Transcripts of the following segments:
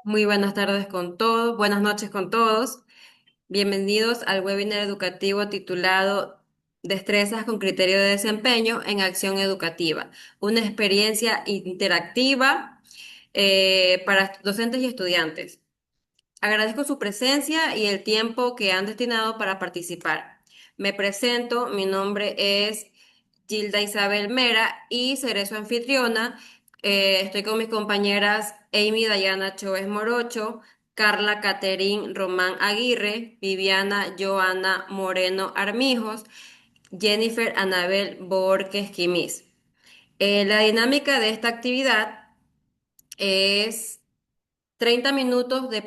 Muy buenas tardes con todos, buenas noches con todos. Bienvenidos al webinar educativo titulado Destrezas con criterio de desempeño en acción educativa, una experiencia interactiva para docentes y estudiantes. Agradezco su presencia y el tiempo que han destinado para participar. Me presento, mi nombre es Gilda Isabel Mera y seré su anfitriona. Estoy con mis compañeras Amy Dayana Choes Morocho, Carla Caterín Román Aguirre, Viviana Joana Moreno Armijos, Jennifer Anabel Borges Quimis. La dinámica de esta actividad es 30 minutos de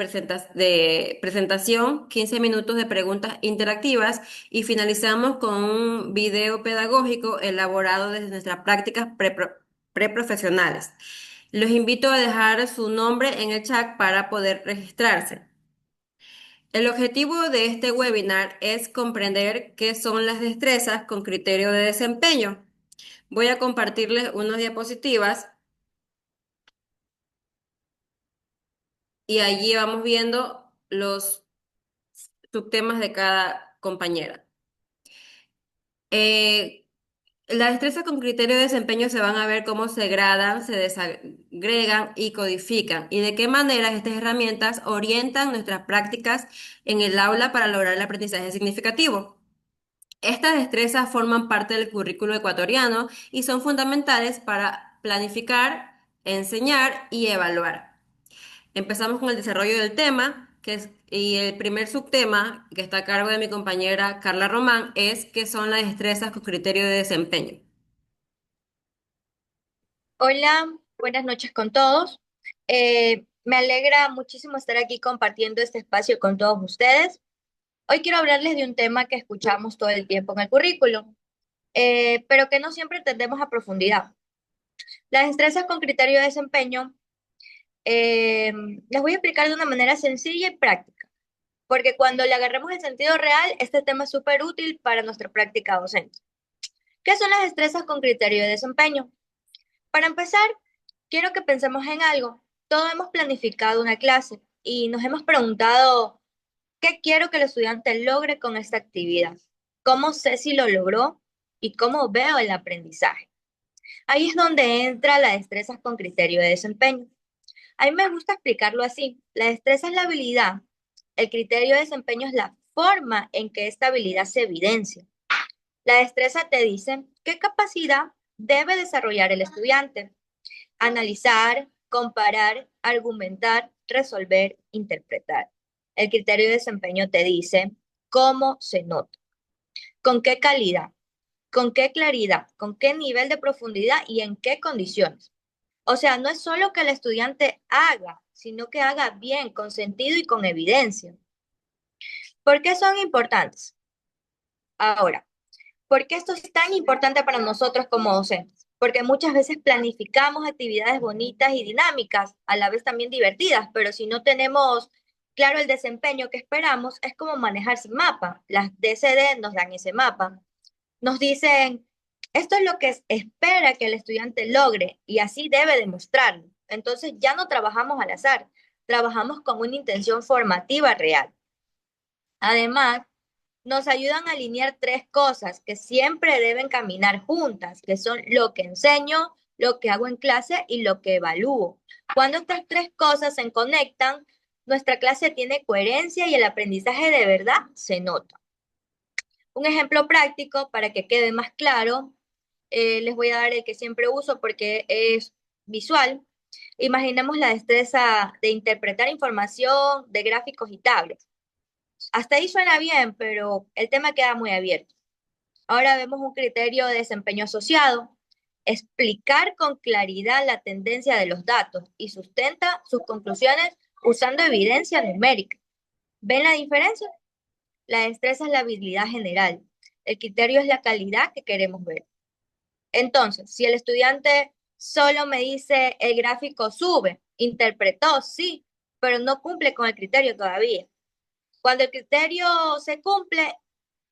presentación, 15 minutos de preguntas interactivas y finalizamos con un video pedagógico elaborado desde nuestras prácticas preprofesionales. Los invito a dejar su nombre en el chat para poder registrarse. El objetivo de este webinar es comprender qué son las destrezas con criterio de desempeño. Voy a compartirles unas diapositivas y allí vamos viendo los subtemas de cada compañera. Eh, las destrezas con criterio de desempeño se van a ver cómo se gradan, se desagregan y codifican y de qué manera estas herramientas orientan nuestras prácticas en el aula para lograr el aprendizaje significativo. Estas destrezas forman parte del currículo ecuatoriano y son fundamentales para planificar, enseñar y evaluar. Empezamos con el desarrollo del tema, y el primer subtema, que está a cargo de mi compañera Carla Román, es qué son las destrezas con criterio de desempeño. Hola, buenas noches con todos. Me alegra muchísimo estar aquí compartiendo este espacio con todos ustedes. Hoy quiero hablarles de un tema que escuchamos todo el tiempo en el currículum, pero que no siempre entendemos a profundidad. Las destrezas con criterio de desempeño, eh, las voy a explicar de una manera sencilla y práctica, porque cuando le agarremos el sentido real, este tema es súper útil para nuestra práctica docente. ¿Qué son las destrezas con criterio de desempeño? Para empezar, quiero que pensemos en algo. Todos hemos planificado una clase y nos hemos preguntado qué quiero que el estudiante logre con esta actividad, cómo sé si lo logró y cómo veo el aprendizaje. Ahí es donde entra la destreza con criterio de desempeño. A mí me gusta explicarlo así. La destreza es la habilidad, el criterio de desempeño es la forma en que esta habilidad se evidencia. La destreza te dice qué capacidad debe desarrollar el estudiante: analizar, comparar, argumentar, resolver, interpretar. El criterio de desempeño te dice cómo se nota, con qué calidad, con qué claridad, con qué nivel de profundidad y en qué condiciones. O sea, no es solo que el estudiante haga, sino que haga bien, con sentido y con evidencia. ¿Por qué son importantes? Ahora, ¿por qué esto es tan importante para nosotros como docentes? Porque muchas veces planificamos actividades bonitas y dinámicas, a la vez también divertidas, pero si no tenemos claro el desempeño que esperamos, es como manejar sin mapa. Las DCD nos dan ese mapa. Nos dicen, esto es lo que espera que el estudiante logre y así debe demostrarlo. Entonces ya no trabajamos al azar, trabajamos con una intención formativa real. Además, nos ayudan a alinear tres cosas que siempre deben caminar juntas, que son lo que enseño, lo que hago en clase y lo que evalúo. Cuando estas tres cosas se conectan, nuestra clase tiene coherencia y el aprendizaje de verdad se nota. Un ejemplo práctico para que quede más claro, les voy a dar el que siempre uso porque es visual. Imaginemos la destreza de interpretar información de gráficos y tablas. Hasta ahí suena bien, pero el tema queda muy abierto. Ahora vemos un criterio de desempeño asociado: explicar con claridad la tendencia de los datos y sustenta sus conclusiones usando evidencia numérica. ¿Ven la diferencia? La destreza es la habilidad general. El criterio es la calidad que queremos ver. Entonces, si el estudiante solo me dice el gráfico sube, interpretó, sí, pero no cumple con el criterio todavía. Cuando el criterio se cumple,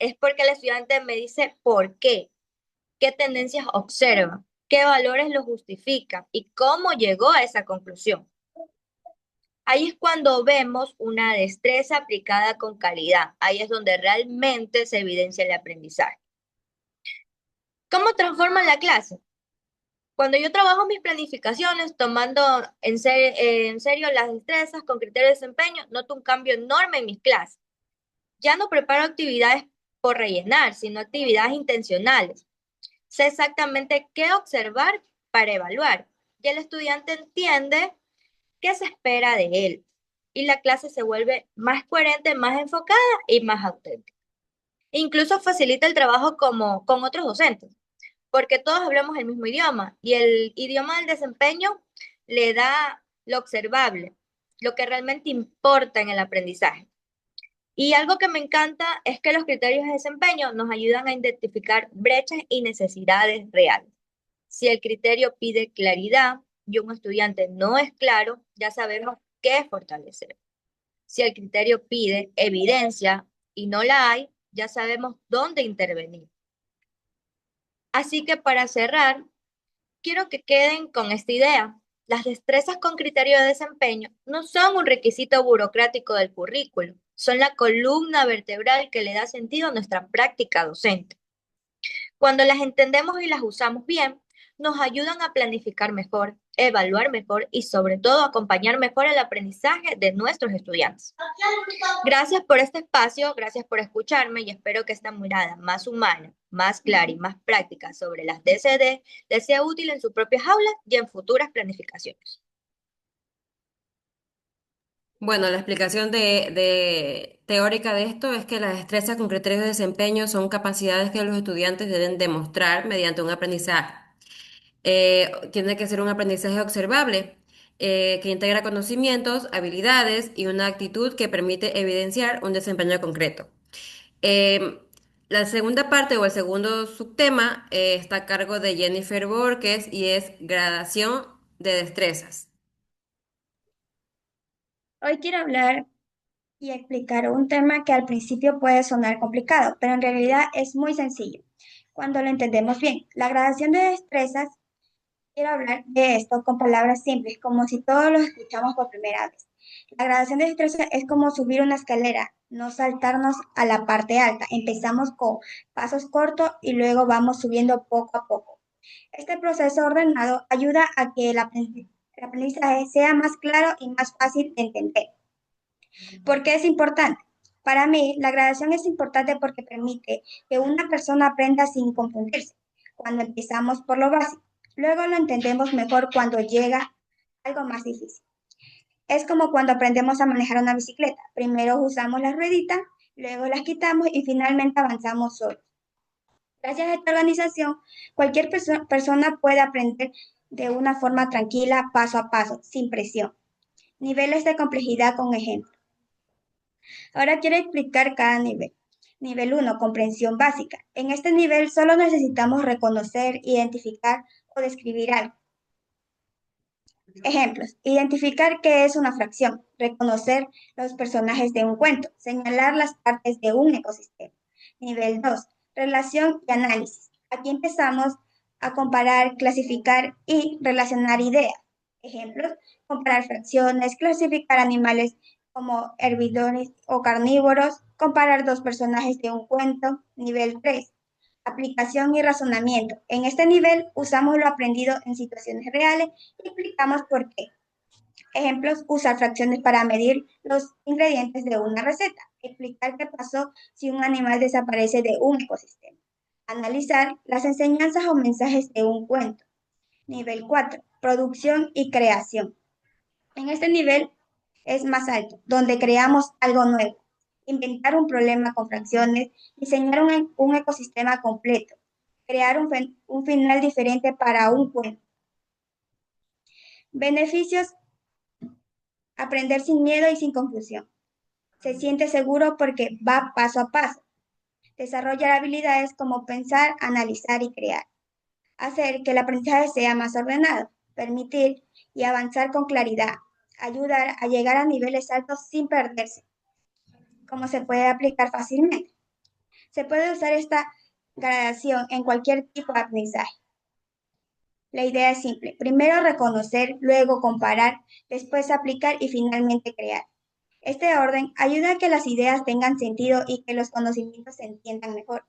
es porque el estudiante me dice por qué, qué tendencias observa, qué valores lo justifican y cómo llegó a esa conclusión. Ahí es cuando vemos una destreza aplicada con calidad. Ahí es donde realmente se evidencia el aprendizaje. ¿Cómo transforma la clase? Cuando yo trabajo mis planificaciones, tomando en serio las destrezas con criterio de desempeño, noto un cambio enorme en mis clases. Ya no preparo actividades por rellenar, sino actividades intencionales. Sé exactamente qué observar para evaluar. Y el estudiante entiende qué se espera de él. Y la clase se vuelve más coherente, más enfocada y más auténtica. Incluso facilita el trabajo con otros docentes, porque todos hablamos el mismo idioma y el idioma del desempeño le da lo observable, lo que realmente importa en el aprendizaje. Y algo que me encanta es que los criterios de desempeño nos ayudan a identificar brechas y necesidades reales. Si el criterio pide claridad y un estudiante no es claro, ya sabemos qué fortalecer. Si el criterio pide evidencia y no la hay, ya sabemos dónde intervenir. Así que para cerrar, quiero que queden con esta idea. Las destrezas con criterio de desempeño no son un requisito burocrático del currículo, son la columna vertebral que le da sentido a nuestra práctica docente. Cuando las entendemos y las usamos bien, nos ayudan a planificar mejor, evaluar mejor y sobre todo acompañar mejor el aprendizaje de nuestros estudiantes. Gracias por este espacio, gracias por escucharme y espero que esta mirada más humana, más clara y más práctica sobre las DCD les sea útil en sus propias aulas y en futuras planificaciones. Bueno, la explicación teórica de esto es que las destrezas con criterios de desempeño son capacidades que los estudiantes deben demostrar mediante un aprendizaje. Tiene que ser un aprendizaje observable, que integra conocimientos, habilidades y una actitud que permite evidenciar un desempeño concreto. Eh, la segunda parte o el segundo subtema está a cargo de Jennifer Borges y es gradación de destrezas. Hoy quiero hablar y explicar un tema que al principio puede sonar complicado, pero en realidad es muy sencillo cuando lo entendemos bien. La gradación de destrezas, quiero hablar de esto con palabras simples, como si todos lo escuchamos por primera vez. La gradación de destrezas es como subir una escalera, no saltarnos a la parte alta. Empezamos con pasos cortos y luego vamos subiendo poco a poco. Este proceso ordenado ayuda a que el aprendizaje sea más claro y más fácil de entender. ¿Por qué es importante? Para mí, la gradación es importante porque permite que una persona aprenda sin confundirse cuando empezamos por lo básico. Luego lo entendemos mejor cuando llega algo más difícil. Es como cuando aprendemos a manejar una bicicleta. Primero usamos las rueditas, luego las quitamos y finalmente avanzamos solos. Gracias a esta organización, cualquier persona puede aprender de una forma tranquila, paso a paso, sin presión. Niveles de complejidad con ejemplos. Ahora quiero explicar cada nivel. Nivel 1, comprensión básica. En este nivel solo necesitamos reconocer, identificar o describir algo. Ejemplos. Identificar qué es una fracción, reconocer los personajes de un cuento, señalar las partes de un ecosistema. Nivel 2, relación y análisis. Aquí empezamos a comparar, clasificar y relacionar ideas. Ejemplos, comparar fracciones, clasificar animales como herbívoros o carnívoros, comparar dos personajes de un cuento. Nivel 3, aplicación y razonamiento. En este nivel usamos lo aprendido en situaciones reales y explicamos por qué. Ejemplos, usar fracciones para medir los ingredientes de una receta. Explicar qué pasó si un animal desaparece de un ecosistema. Analizar las enseñanzas o mensajes de un cuento. Nivel 4, producción y creación. En este nivel es más alto, donde creamos algo nuevo. Inventar un problema con fracciones, diseñar un ecosistema completo, crear un final diferente para un cuento. Beneficios, aprender sin miedo y sin confusión. Se siente seguro porque va paso a paso. Desarrollar habilidades como pensar, analizar y crear. Hacer que el aprendizaje sea más ordenado. Permitir y avanzar con claridad. Ayudar a llegar a niveles altos sin perderse. ¿Cómo se puede aplicar fácilmente? Se puede usar esta gradación en cualquier tipo de aprendizaje. La idea es simple. Primero reconocer, luego comparar, después aplicar y finalmente crear. Este orden ayuda a que las ideas tengan sentido y que los conocimientos se entiendan mejor.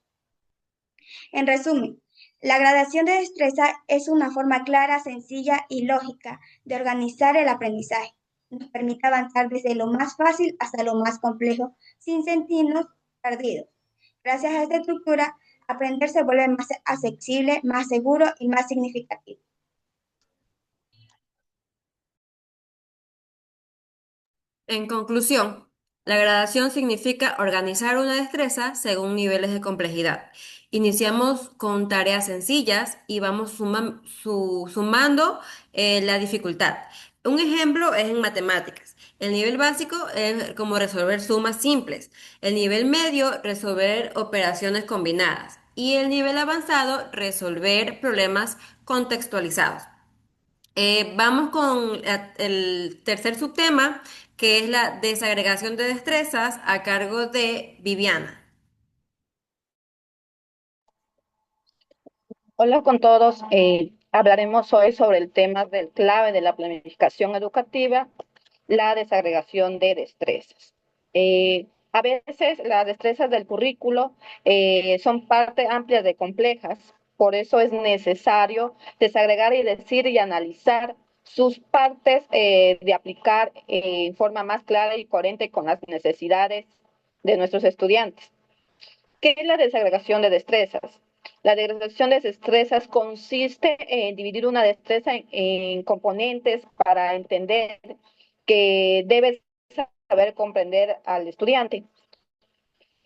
En resumen, la gradación de destreza es una forma clara, sencilla y lógica de organizar el aprendizaje. Nos permite avanzar desde lo más fácil hasta lo más complejo sin sentirnos perdidos. Gracias a esta estructura, aprender se vuelve más accesible, más seguro y más significativo. En conclusión, la gradación significa organizar una destreza según niveles de complejidad. Iniciamos con tareas sencillas y vamos sumando la dificultad. Un ejemplo es en matemáticas. El nivel básico es como resolver sumas simples. El nivel medio, resolver operaciones combinadas. Y el nivel avanzado, resolver problemas contextualizados. Vamos con el tercer subtema, que es la desagregación de destrezas a cargo de Viviana. Hola con todos. Hablaremos hoy sobre el tema del clave de la planificación educativa, la desagregación de destrezas. A veces las destrezas del currículo son parte amplia de complejas, por eso es necesario desagregar y decir y analizar sus partes de aplicar en forma más clara y coherente con las necesidades de nuestros estudiantes. ¿Qué es la desagregación de destrezas? La desagregación de destrezas consiste en dividir una destreza en componentes para entender que debe saber comprender al estudiante.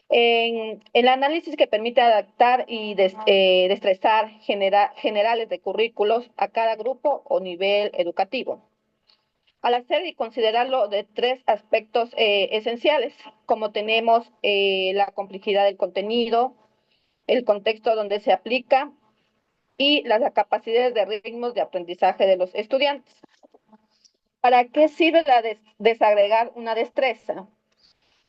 En el análisis que permite adaptar y destrezar generales de currículos a cada grupo o nivel educativo. Al hacer y considerarlo de tres aspectos esenciales, como tenemos la complejidad del contenido, el contexto donde se aplica y las capacidades de ritmos de aprendizaje de los estudiantes. ¿Para qué sirve desagregar una destreza?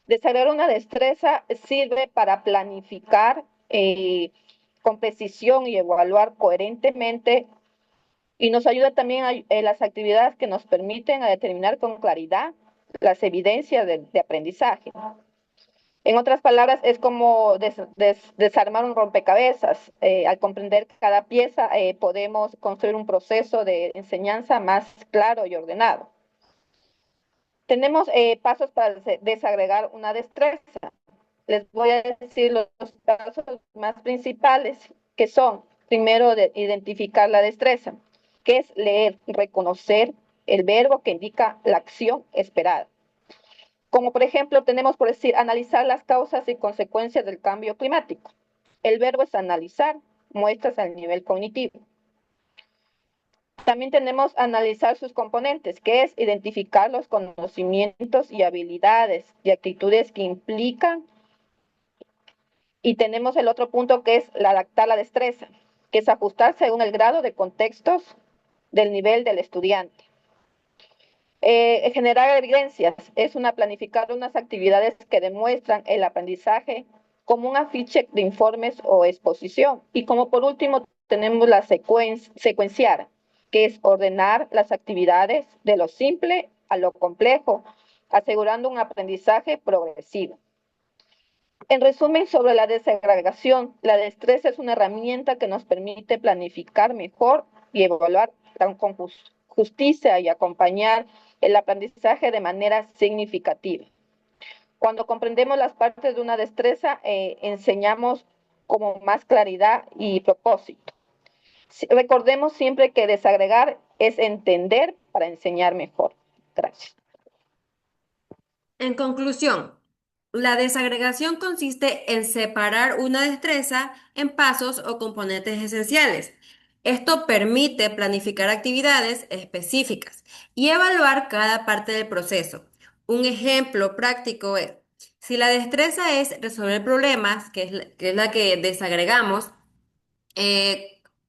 Desagregar una destreza sirve para planificar con precisión y evaluar coherentemente y nos ayuda también a las actividades que nos permiten a determinar con claridad las evidencias de aprendizaje. En otras palabras, es como desarmar un rompecabezas. Al comprender cada pieza, podemos construir un proceso de enseñanza más claro y ordenado. Tenemos pasos para desagregar una destreza. Les voy a decir los pasos más principales, que son, primero, identificar la destreza, que es leer, reconocer el verbo que indica la acción esperada. Como por ejemplo, tenemos por decir analizar las causas y consecuencias del cambio climático. El verbo es analizar, muestras al nivel cognitivo. También tenemos analizar sus componentes, que es identificar los conocimientos y habilidades y actitudes que implican. Y tenemos el otro punto que es adaptar la destreza, que es ajustar según el grado de contextos del nivel del estudiante. Generar evidencias es planificar unas actividades que demuestran el aprendizaje como un afiche de informes o exposición. Y como por último tenemos la secuenciar, que es ordenar las actividades de lo simple a lo complejo, asegurando un aprendizaje progresivo. En resumen, sobre la desagregación, la destreza es una herramienta que nos permite planificar mejor y evaluar con justicia y acompañar el aprendizaje de manera significativa. Cuando comprendemos las partes de una destreza, enseñamos con más claridad y propósito. Recordemos siempre que desagregar es entender para enseñar mejor. Gracias. En conclusión, la desagregación consiste en separar una destreza en pasos o componentes esenciales. Esto permite planificar actividades específicas y evaluar cada parte del proceso. Un ejemplo práctico es, si la destreza es resolver problemas, que es la que desagregamos,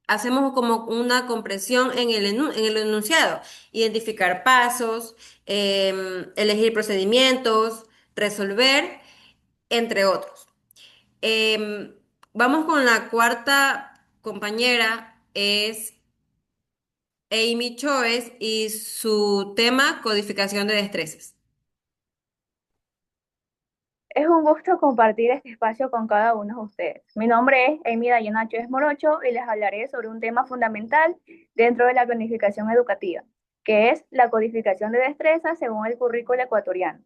hacemos como una compresión en el enunciado, identificar pasos, elegir procedimientos, resolver, entre otros. Vamos con la cuarta compañera, es Amy Choes y su tema codificación de destrezas. Es un gusto compartir este espacio con cada uno de ustedes. Mi nombre es Amy Dayana Chávez Morocho y les hablaré sobre un tema fundamental dentro de la planificación educativa, que es la codificación de destrezas según el currículo ecuatoriano.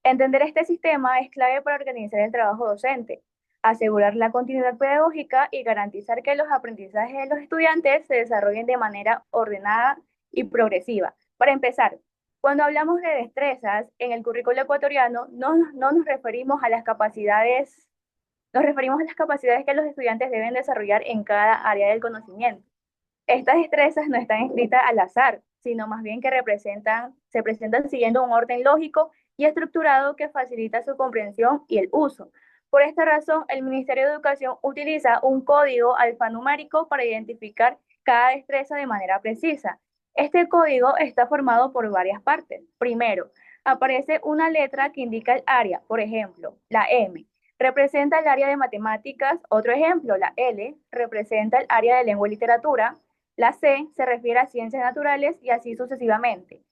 Entender este sistema es clave para organizar el trabajo docente, asegurar la continuidad pedagógica y garantizar que los aprendizajes de los estudiantes se desarrollen de manera ordenada y progresiva. Para empezar, cuando hablamos de destrezas en el currículo ecuatoriano, no nos referimos a las capacidades, nos referimos a las capacidades que los estudiantes deben desarrollar en cada área del conocimiento. Estas destrezas no están escritas al azar, sino más bien que se presentan siguiendo un orden lógico y estructurado que facilita su comprensión y el uso. Por esta razón, el Ministerio de Educación utiliza un código alfanumérico para identificar cada destreza de manera precisa. Este código está formado por varias partes. Primero, aparece una letra que indica el área, por ejemplo, la M representa el área de matemáticas. Otro ejemplo, la L representa el área de lengua y literatura. La C se refiere a ciencias naturales y así sucesivamente.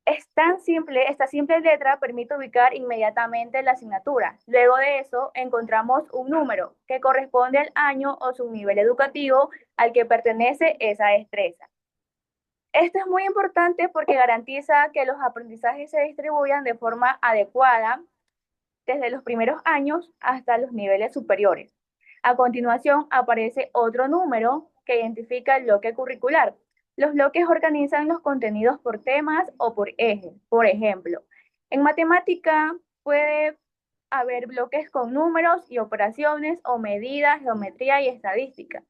Esta simple letra permite ubicar inmediatamente la asignatura. Luego de eso, encontramos un número que corresponde al año o subnivel educativo al que pertenece esa destreza. Esto es muy importante porque garantiza que los aprendizajes se distribuyan de forma adecuada desde los primeros años hasta los niveles superiores. A continuación aparece otro número que identifica el bloque curricular. Los bloques organizan los contenidos por temas o por ejes. Por ejemplo, en matemática puede haber bloques con números y operaciones o medidas, geometría y estadística.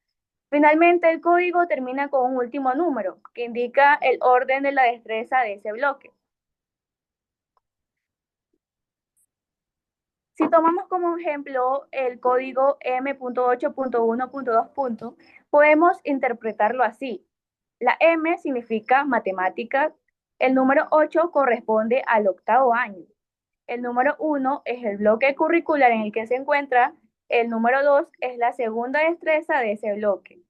Finalmente, el código termina con un último número que indica el orden de la destreza de ese bloque. Si tomamos como ejemplo el código M.8.1.2, podemos interpretarlo así. La M significa matemáticas, el número 8 corresponde al octavo año, el número 1 es el bloque curricular en el que se encuentra, el número 2 es la segunda destreza de ese bloque.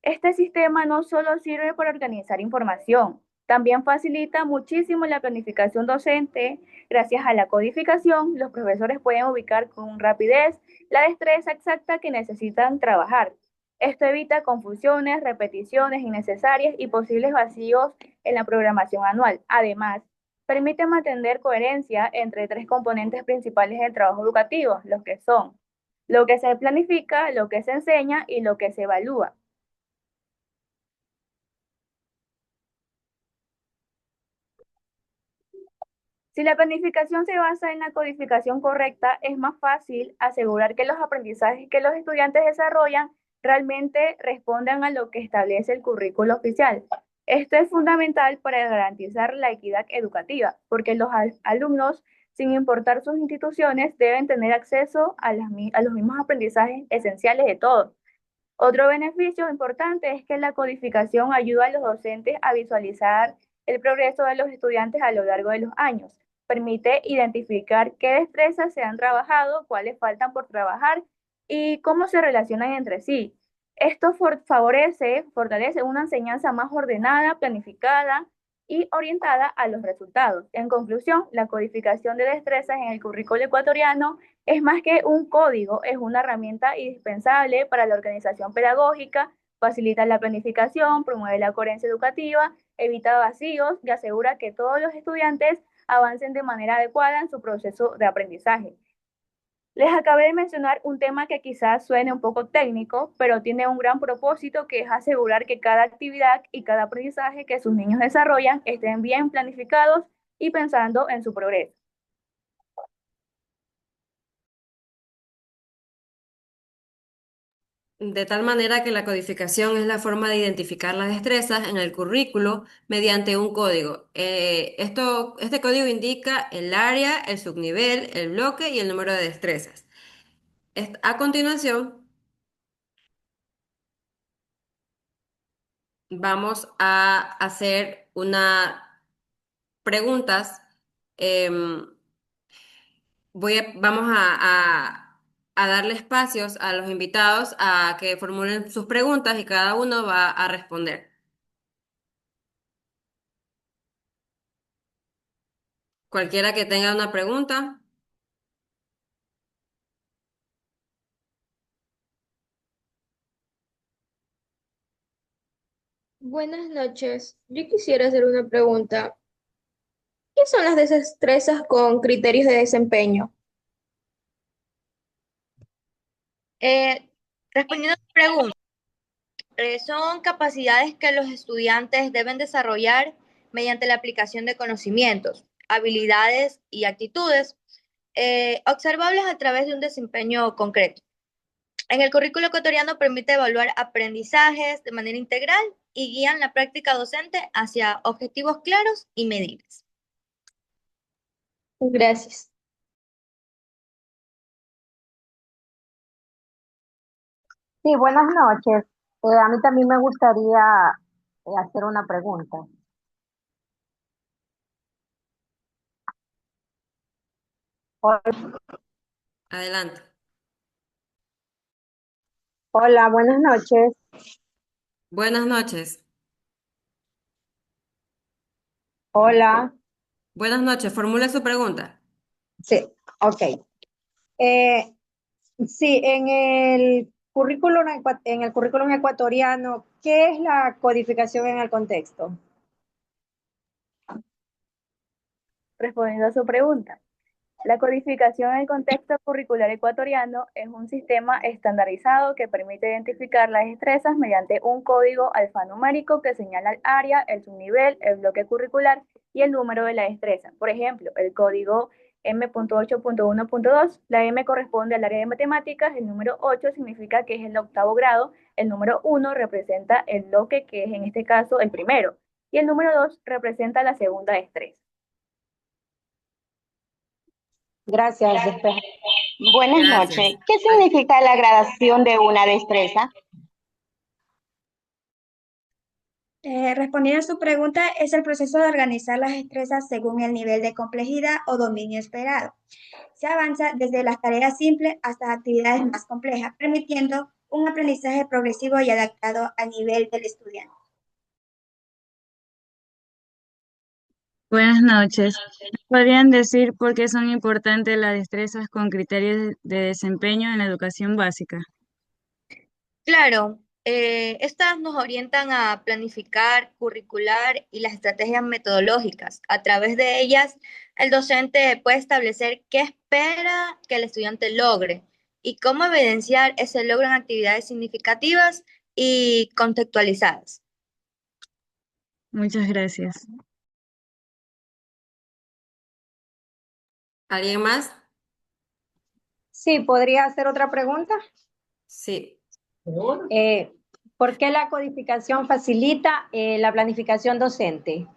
Este sistema no solo sirve para organizar información, también facilita muchísimo la planificación docente. Gracias a la codificación, los profesores pueden ubicar con rapidez la destreza exacta que necesitan trabajar. Esto evita confusiones, repeticiones innecesarias y posibles vacíos en la programación anual. Además, permite mantener coherencia entre tres componentes principales del trabajo educativo, los que son lo que se planifica, lo que se enseña y lo que se evalúa. Si la planificación se basa en la codificación correcta, es más fácil asegurar que los aprendizajes que los estudiantes desarrollan realmente respondan a lo que establece el currículo oficial. Esto es fundamental para garantizar la equidad educativa, porque los alumnos, sin importar sus instituciones, deben tener acceso a los mismos aprendizajes esenciales de todos. Otro beneficio importante es que la codificación ayuda a los docentes a visualizar el progreso de los estudiantes a lo largo de los años. Permite identificar qué destrezas se han trabajado, cuáles faltan por trabajar y cómo se relacionan entre sí. Esto fortalece una enseñanza más ordenada, planificada y orientada a los resultados. En conclusión, la codificación de destrezas en el currículo ecuatoriano es más que un código, es una herramienta indispensable para la organización pedagógica, facilita la planificación, promueve la coherencia educativa, evita vacíos y asegura que todos los estudiantes avancen de manera adecuada en su proceso de aprendizaje. Les acabé de mencionar un tema que quizás suene un poco técnico, pero tiene un gran propósito que es asegurar que cada actividad y cada aprendizaje que sus niños desarrollan estén bien planificados y pensando en su progreso. De tal manera que la codificación es la forma de identificar las destrezas en el currículo mediante un código. Este código indica el área, el subnivel, el bloque y el número de destrezas. A continuación, vamos a hacer unas preguntas. em, vamos a darle espacios a los invitados a que formulen sus preguntas y cada uno va a responder. Cualquiera que tenga una pregunta. Buenas noches. Yo quisiera hacer una pregunta. ¿Qué son las destrezas con criterios de desempeño? Eh, Respondiendo a tu pregunta, son capacidades que los estudiantes deben desarrollar mediante la aplicación de conocimientos, habilidades y actitudes observables a través de un desempeño concreto. En el currículo ecuatoriano permite evaluar aprendizajes de manera integral y guían la práctica docente hacia objetivos claros y medibles. Gracias. Sí, buenas noches. A mí también me gustaría hacer una pregunta. Adelante. Hola, buenas noches. Buenas noches. Hola. Buenas noches. Formule su pregunta. Sí, ok. Eh, sí, en el currículum ecuatoriano, ¿qué es la codificación en el contexto? Respondiendo a su pregunta, la codificación en el contexto curricular ecuatoriano es un sistema estandarizado que permite identificar las destrezas mediante un código alfanumérico que señala el área, el subnivel, el bloque curricular y el número de la destreza. Por ejemplo, el código M.8.1.2, la M corresponde al área de matemáticas, el número 8 significa que es el octavo grado, el número 1 representa el bloque que es en este caso el primero y el número 2 representa la segunda destreza. Gracias. Buenas noches. Gracias. ¿Qué significa la gradación de una destreza? Respondiendo a su pregunta, es el proceso de organizar las destrezas según el nivel de complejidad o dominio esperado. Se avanza desde las tareas simples hasta actividades más complejas, permitiendo un aprendizaje progresivo y adaptado al nivel del estudiante. Buenas noches. ¿Podrían decir por qué son importantes las destrezas con criterios de desempeño en la educación básica? Claro, estas nos orientan a planificar, curricular y las estrategias metodológicas. A través de ellas, el docente puede establecer qué espera que el estudiante logre y cómo evidenciar ese logro en actividades significativas y contextualizadas. Muchas gracias. ¿Alguien más? Sí, ¿podría hacer otra pregunta? Sí. Eh, ¿Por qué la codificación facilita la planificación docente?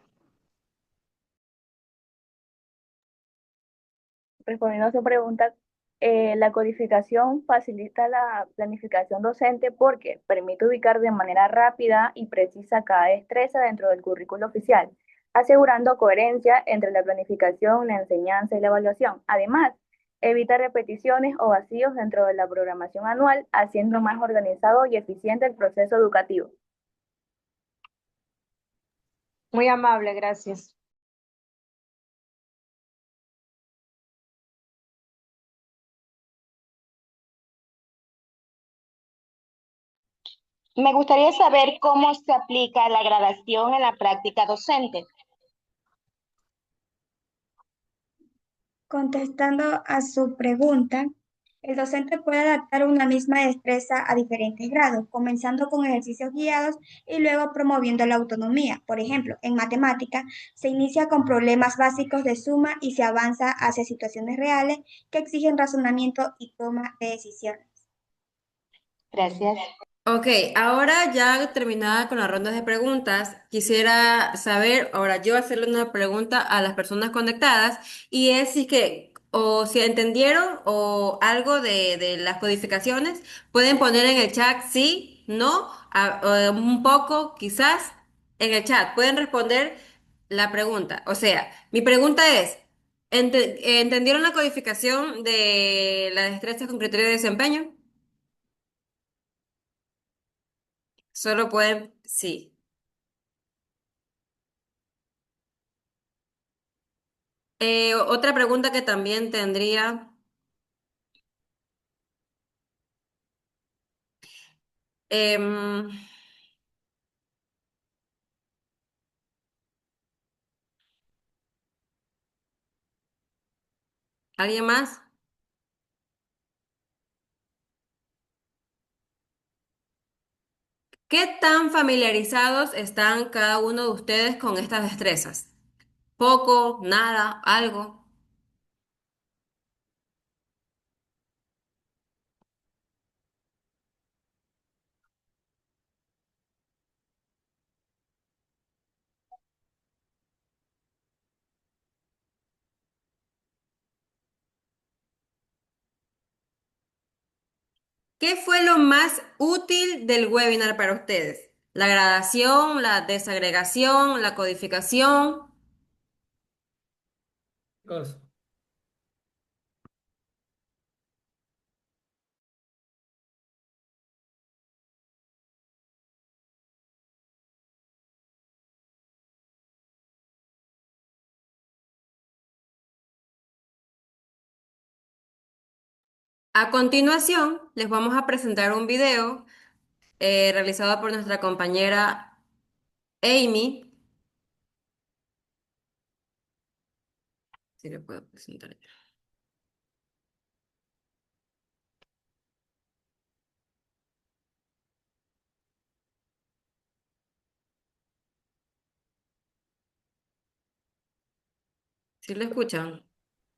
Respondiendo a su pregunta, la codificación facilita la planificación docente porque permite ubicar de manera rápida y precisa cada destreza dentro del currículo oficial, asegurando coherencia entre la planificación, la enseñanza y la evaluación. Además, evita repeticiones o vacíos dentro de la programación anual, haciendo más organizado y eficiente el proceso educativo. Muy amable, gracias. Me gustaría saber cómo se aplica la gradación en la práctica docente. Contestando a su pregunta, el docente puede adaptar una misma destreza a diferentes grados, comenzando con ejercicios guiados y luego promoviendo la autonomía. Por ejemplo, en matemática se inicia con problemas básicos de suma y se avanza hacia situaciones reales que exigen razonamiento y toma de decisiones. Gracias. Ok, ahora ya terminada con las rondas de preguntas, quisiera saber, ahora yo hacerle una pregunta a las personas conectadas y es si que, o si entendieron o algo de las codificaciones, pueden poner en el chat sí, no, o un poco, quizás, en el chat, pueden responder la pregunta. O sea, mi pregunta es, ¿entendieron la codificación de las destrezas con criterio de desempeño? Solo pueden, sí. Otra pregunta que también tendría, em, ¿alguien más? ¿Qué tan familiarizados están cada uno de ustedes con estas destrezas? ¿Poco, nada, algo? ¿Qué fue lo más útil del webinar para ustedes? ¿La gradación, la desagregación, la codificación? Chicos, A continuación, les vamos a presentar un video realizado por nuestra compañera Amy. Si le puedo presentar. ¿Sí lo escuchan?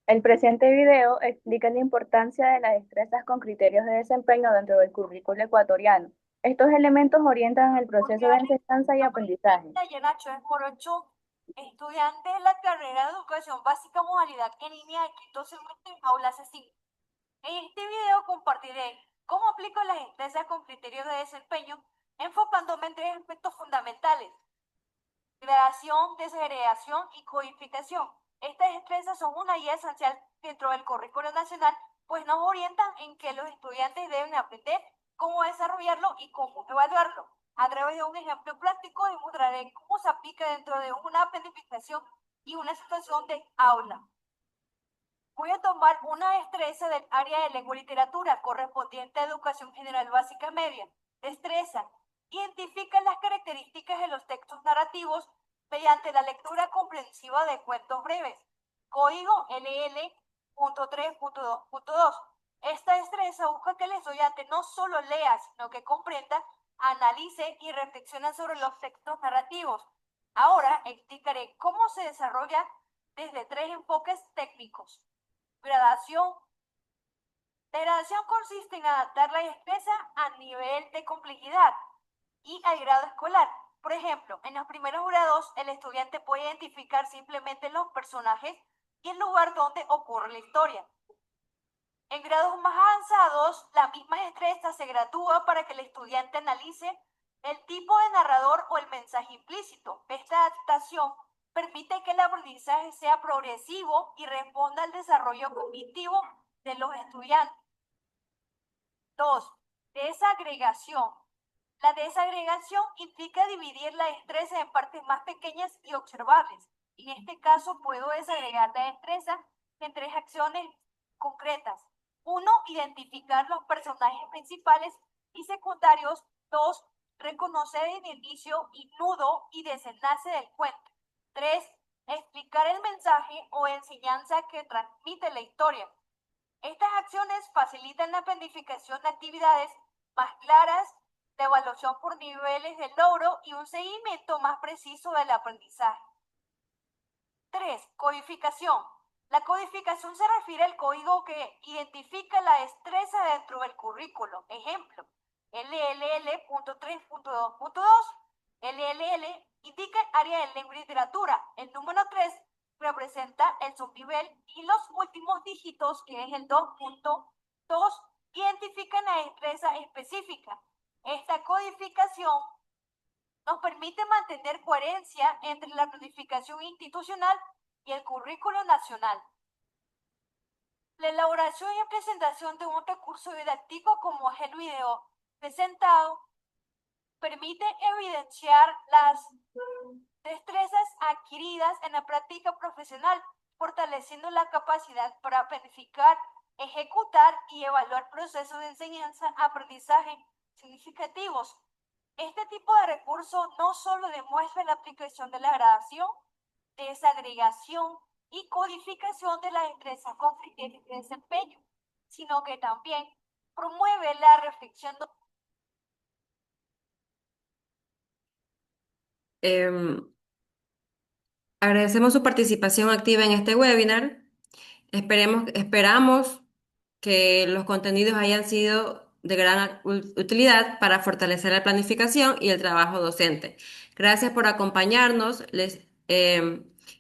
El presente video explica la importancia de las destrezas con criterios de desempeño dentro del currículo ecuatoriano. Estos elementos orientan el proceso de enseñanza y aprendizaje. Nacho es morocho, estudiante de la carrera de Educación Básica modalidad en línea de quinto semestre en Aula C5. En este video compartiré cómo aplico las destrezas con criterios de desempeño, enfocándome en tres aspectos fundamentales: gradación, desagregación y codificación. Estas destrezas son una guía esencial dentro del currículo nacional, pues nos orientan en qué los estudiantes deben aprender, cómo desarrollarlo y cómo evaluarlo. A través de un ejemplo práctico demostraré cómo se aplica dentro de una planificación y una situación de aula. Voy a tomar una destreza del área de lengua y literatura correspondiente a educación general básica media. Destreza: identifica las características de los textos narrativos mediante la lectura comprensiva de cuentos breves. Código LL.3.2.2. Esta destreza busca que el estudiante no solo lea, sino que comprenda, analice y reflexione sobre los textos narrativos. Ahora explicaré cómo se desarrolla desde tres enfoques técnicos. Gradación. La gradación consiste en adaptar la destreza a nivel de complejidad y al grado escolar. Por ejemplo, en los primeros grados, el estudiante puede identificar simplemente los personajes y el lugar donde ocurre la historia. En grados más avanzados, la misma destreza se gradúa para que el estudiante analice el tipo de narrador o el mensaje implícito. Esta adaptación permite que el aprendizaje sea progresivo y responda al desarrollo cognitivo de los estudiantes. 2. Desagregación. La desagregación implica dividir la destreza en partes más pequeñas y observables. En este caso, puedo desagregar la destreza en tres acciones concretas. 1. Identificar los personajes principales y secundarios. 2. Reconocer el inicio y nudo y desenlace del cuento. 3. Explicar el mensaje o enseñanza que transmite la historia. Estas acciones facilitan la planificación de actividades más claras, la evaluación por niveles de logro y un seguimiento más preciso del aprendizaje. 3. Codificación. La codificación se refiere al código que identifica la destreza dentro del currículo. Ejemplo, LLL.3.2.2. LLL indica el área de lengua y literatura. El número 3 representa el subnivel y los últimos dígitos, que es el 2.2, identifican la destreza específica. Esta codificación nos permite mantener coherencia entre la planificación institucional y el currículo nacional. La elaboración y presentación de un recurso didáctico como es el video presentado permite evidenciar las destrezas adquiridas en la práctica profesional, fortaleciendo la capacidad para planificar, ejecutar y evaluar procesos de enseñanza-aprendizaje significativos. Este tipo de recurso no solo demuestra la aplicación de la gradación, desagregación y codificación de las destrezas con criterios de desempeño, sino que también promueve la reflexión. Agradecemos su participación activa en este webinar. Esperamos que los contenidos hayan sido de gran utilidad para fortalecer la planificación y el trabajo docente. Gracias por acompañarnos. Les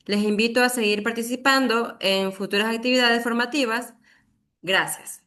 invito a seguir participando en futuras actividades formativas. Gracias.